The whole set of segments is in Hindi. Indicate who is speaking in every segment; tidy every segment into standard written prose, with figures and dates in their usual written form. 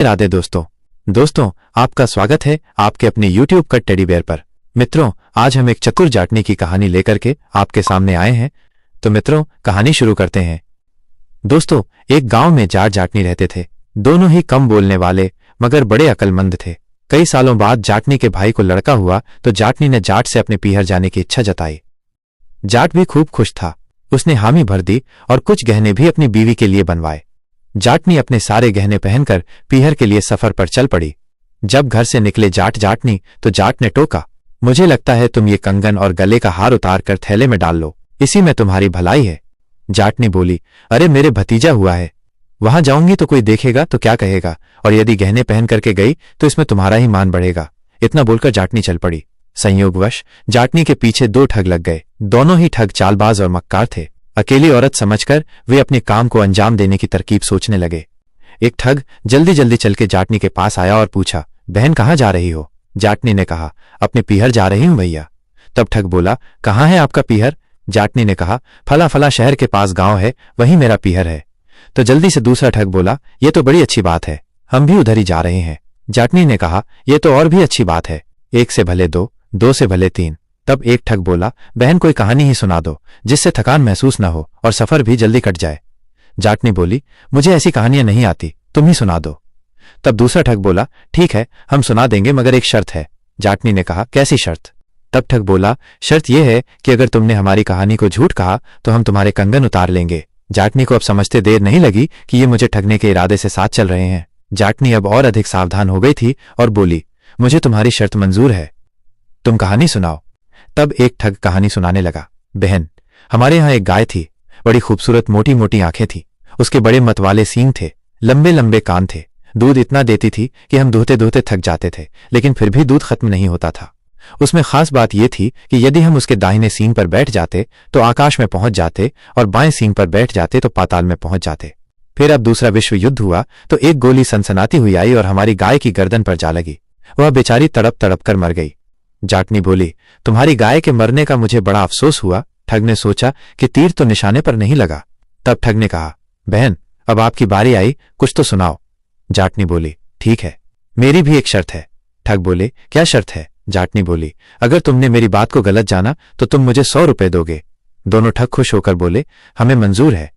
Speaker 1: राधे दोस्तों आपका स्वागत है आपके अपने YouTube कट टेडी बेयर पर। मित्रों, आज हम एक चतुर जाटनी की कहानी लेकर के आपके सामने आए हैं। तो मित्रों, कहानी शुरू करते हैं। दोस्तों, एक गांव में जाट जाटनी रहते थे। दोनों ही कम बोलने वाले मगर बड़े अक्लमंद थे। कई सालों बाद जाटनी के भाई को लड़का हुआ तो जाटनी ने जाट से अपने पीहर जाने की इच्छा जताई। जाट भी खूब खुश था। उसने हामी भर दी और कुछ गहने भी अपनी बीवी के लिए बनवाए। जाटनी अपने सारे गहने पहनकर पीहर के लिए सफर पर चल पड़ी। जब घर से निकले जाटनी तो जाट ने टोका, मुझे लगता है तुम ये कंगन और गले का हार उतार कर थैले में डाल लो, इसी में तुम्हारी भलाई है। जाटनी बोली, अरे मेरे भतीजा हुआ है, वहां जाऊंगी तो कोई देखेगा तो क्या कहेगा, और यदि गहने पहन करके गई तो इसमें तुम्हारा ही मान बढ़ेगा। इतना बोलकर जाटनी चल पड़ी। संयोगवश जाटनी के पीछे दो ठग लग गए। दोनों ही ठग चालबाज और मक्कार थे। अकेली औरत समझकर वे अपने काम को अंजाम देने की तरकीब सोचने लगे। एक ठग जल्दी जल्दी चल के जाटनी के पास आया और पूछा, बहन कहाँ जा रही हो? जाटनी ने कहा, अपने पीहर जा रही हूं भैया। तब ठग बोला, कहाँ है आपका पीहर? जाटनी ने कहा, फला फला शहर के पास गांव है, वहीं मेरा पीहर है। तो जल्दी से दूसरा ठग बोला, ये तो बड़ी अच्छी बात है, हम भी उधर ही जा रहे हैं। जाटनी ने कहा, यह तो और भी अच्छी बात है, एक से भले दो, दो से भले तीन। तब एक ठग बोला, बहन कोई कहानी ही सुना दो जिससे थकान महसूस न हो और सफर भी जल्दी कट जाए। जाटनी बोली, मुझे ऐसी कहानियां नहीं आती, तुम ही सुना दो। तब दूसरा ठग बोला, ठीक है हम सुना देंगे मगर एक शर्त है। जाटनी ने कहा, कैसी शर्त? तब ठग बोला, शर्त यह है कि अगर तुमने हमारी कहानी को झूठ कहा तो हम तुम्हारे कंगन उतार लेंगे। जाटनी को अब समझते देर नहीं लगी कि ये मुझे ठगने के इरादे से साथ चल रहे हैं। जाटनी अब और अधिक सावधान हो गई थी और बोली, मुझे तुम्हारी शर्त मंजूर है, तुम कहानी सुनाओ। तब एक ठग कहानी सुनाने लगा। बहन, हमारे यहाँ एक गाय थी, बड़ी खूबसूरत मोटी मोटी आंखें थी, उसके बड़े मतवाले सींग थे, लंबे लंबे कान थे, दूध इतना देती थी कि हम दूहते दूहते थक जाते थे, लेकिन फिर भी दूध खत्म नहीं होता था। उसमें खास बात यह थी कि यदि हम उसके दाहिने सींग पर बैठ जाते तो आकाश में पहुंच जाते और बाएं सींग पर बैठ जाते तो पाताल में पहुंच जाते। फिर अब दूसरा विश्व युद्ध हुआ तो एक गोली सनसनाती हुई आई और हमारी गाय की गर्दन पर जा लगी। वह बेचारी तड़प तड़प कर मर गई। जाटनी बोली, तुम्हारी गाय के मरने का मुझे बड़ा अफसोस हुआ। ठग ने सोचा कि तीर तो निशाने पर नहीं लगा। तब ठग ने कहा, बहन अब आपकी बारी आई, कुछ तो सुनाओ। जाटनी बोली, ठीक है, मेरी भी एक शर्त है। ठग बोले, क्या शर्त है? जाटनी बोली, अगर तुमने मेरी बात को गलत जाना तो तुम मुझे 100 रुपए दोगे। दोनों ठग खुश होकर बोले, हमें मंजूर है।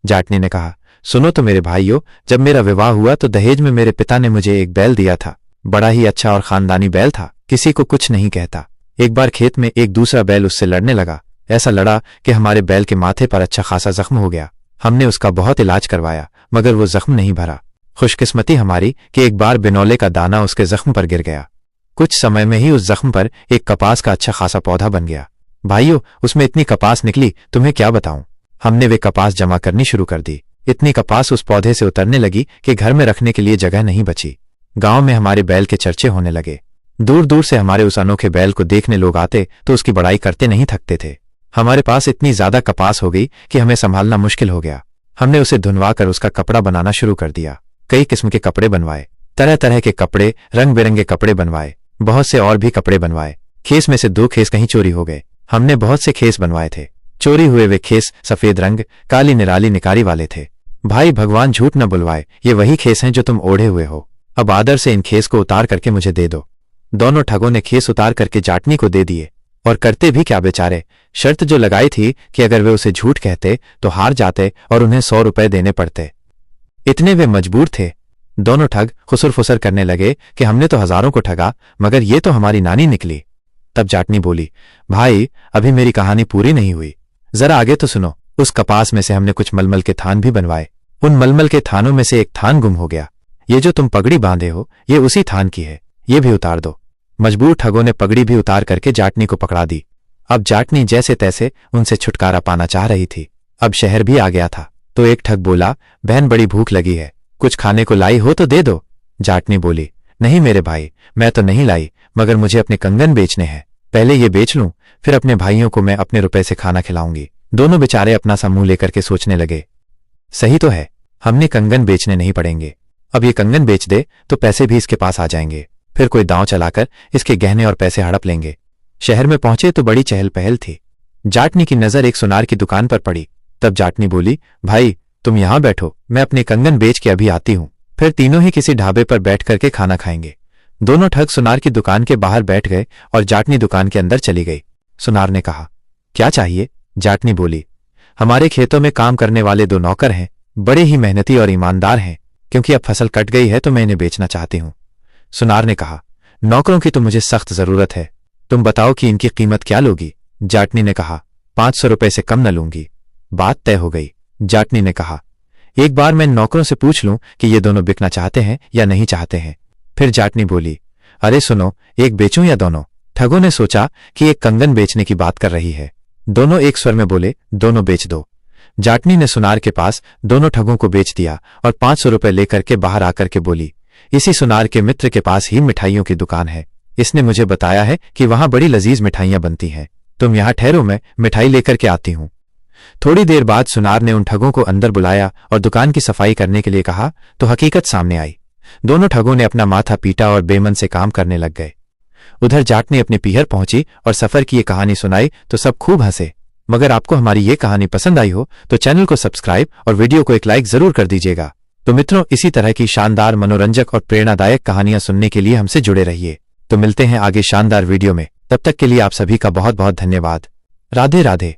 Speaker 1: जाटनी ने कहा, सुनो तो मेरे भाइयों, जब मेरा विवाह हुआ तो दहेज में मेरे पिता ने मुझे एक बैल दिया था। बड़ा ही अच्छा और खानदानी बैल था, किसी को कुछ नहीं कहता। एक बार खेत में एक दूसरा बैल उससे लड़ने लगा। ऐसा लड़ा कि हमारे बैल के माथे पर अच्छा खासा जख्म हो गया। हमने उसका बहुत इलाज करवाया मगर वो जख्म नहीं भरा। खुशकिस्मती हमारी कि एक बार बिनौले का दाना उसके जख्म पर गिर गया। कुछ समय में ही उस जख्म पर एक कपास का अच्छा खासा पौधा बन गया। भाइयों, उसमें इतनी कपास निकली तुम्हें क्या बताऊं। हमने वे कपास जमा करनी शुरू कर दी। इतनी कपास उस पौधे से उतरने लगी कि घर में रखने के लिए जगह नहीं बची। गांव में हमारे बैल के चर्चे होने लगे। दूर दूर से हमारे उस अनोखे बैल को देखने लोग आते तो उसकी बड़ाई करते नहीं थकते थे। हमारे पास इतनी ज्यादा कपास हो गई कि हमें संभालना मुश्किल हो गया। हमने उसे धुनवा कर उसका कपड़ा बनाना शुरू कर दिया। कई किस्म के कपड़े बनवाए, तरह तरह के कपड़े, रंग बिरंगे कपड़े बनवाए, बहुत से और भी कपड़े बनवाए। खेस में से 2 खेस कहीं चोरी हो गए। हमने बहुत से खेस बनवाए थे। चोरी हुए वे खेस सफेद रंग, काली निराली निकारी वाले थे। भाई भगवान झूठ न बुलवाए, ये वही खेस हैं जो तुम ओढ़े हुए हो। अब आदर से इन खेस को उतार करके मुझे दे दो। दोनों ठगों ने खेस उतार करके जाटनी को दे दिए। और करते भी क्या बेचारे, शर्त जो लगाई थी कि अगर वे उसे झूठ कहते तो हार जाते और उन्हें 100 रुपए देने पड़ते। इतने वे मजबूर थे। दोनों ठग खुसर फुसर करने लगे कि हमने तो हजारों को ठगा मगर ये तो हमारी नानी निकली। तब जाटनी बोली, भाई अभी मेरी कहानी पूरी नहीं हुई, जरा आगे तो सुनो। उस कपास में से हमने कुछ मलमल के थान भी बनवाए। उन मलमल के थानों में से एक थान गुम हो गया। ये जो तुम पगड़ी बांधे हो ये उसी थान की है, ये भी उतार दो। मजबूर ठगों ने पगड़ी भी उतार करके जाटनी को पकड़ा दी। अब जाटनी जैसे तैसे उनसे छुटकारा पाना चाह रही थी। अब शहर भी आ गया था तो एक ठग बोला, बहन बड़ी भूख लगी है, कुछ खाने को लाई हो तो दे दो। जाटनी बोली, नहीं मेरे भाई, मैं तो नहीं लाई मगर मुझे अपने कंगन बेचने हैं। पहले ये बेच लूं फिर अपने भाइयों को मैं अपने रुपए से खाना खिलाऊंगी। दोनों बेचारे अपना सा मुंह लेकर के सोचने लगे, सही तो है, हमने कंगन बेचने नहीं पड़ेंगे। अब ये कंगन बेच दे तो पैसे भी इसके पास आ जाएंगे, फिर कोई दांव चलाकर इसके गहने और पैसे हड़प लेंगे। शहर में पहुंचे तो बड़ी चहल पहल थी। जाटनी की नजर एक सुनार की दुकान पर पड़ी। तब जाटनी बोली, भाई तुम यहां बैठो, मैं अपने कंगन बेच के अभी आती हूं, फिर फिर तीनों ही किसी ढाबे पर बैठ करके खाना खाएंगे। दोनों ठग सुनार की दुकान के बाहर बैठ गए और जाटनी दुकान के अंदर चली गई। सुनार ने कहा, क्या चाहिए? जाटनी बोली, हमारे खेतों में काम करने वाले 2 नौकर हैं, बड़े ही मेहनती और ईमानदार हैं, क्योंकि अब फसल कट गई है तो मैं इन्हें बेचना चाहती हूं। सुनार ने कहा, नौकरों की तो मुझे सख्त जरूरत है, तुम बताओ कि इनकी कीमत क्या लोगी? जाटनी ने कहा, 500 रुपए से कम न लूंगी। बात तय हो गई। जाटनी ने कहा, एक बार मैं इन नौकरों से पूछ लूं कि ये दोनों बिकना चाहते हैं या नहीं चाहते हैं। फिर जाटनी बोली, अरे सुनो, एक बेचूं या दोनों? ठगों ने सोचा कि एक कंगन बेचने की बात कर रही है। दोनों एक स्वर में बोले, दोनों बेच दो। जाटनी ने सुनार के पास दोनों ठगों को बेच दिया और 500 रुपए लेकर के बाहर आकर के बोली, इसी सुनार के मित्र के पास ही मिठाइयों की दुकान है, इसने मुझे बताया है कि वहां बड़ी लजीज मिठाइयां बनती हैं, तुम यहां ठहरो, मैं मिठाई लेकर के आती हूं। थोड़ी देर बाद सुनार ने उन ठगों को अंदर बुलाया और दुकान की सफाई करने के लिए कहा तो हकीकत सामने आई। दोनों ठगों ने अपना माथा पीटा और बेमन से काम करने लग गए। उधर जाटनी अपने पीहर पहुंची और सफर की ये कहानी सुनाई तो सब खूब हंसे। मगर आपको हमारी ये कहानी पसंद आई हो तो चैनल को सब्सक्राइब और वीडियो को एक लाइक जरूर कर दीजिएगा। तो मित्रों, इसी तरह की शानदार, मनोरंजक और प्रेरणादायक कहानियां सुनने के लिए हमसे जुड़े रहिए। तो मिलते हैं आगे शानदार वीडियो में, तब तक के लिए आप सभी का बहुत बहुत धन्यवाद। राधे राधे।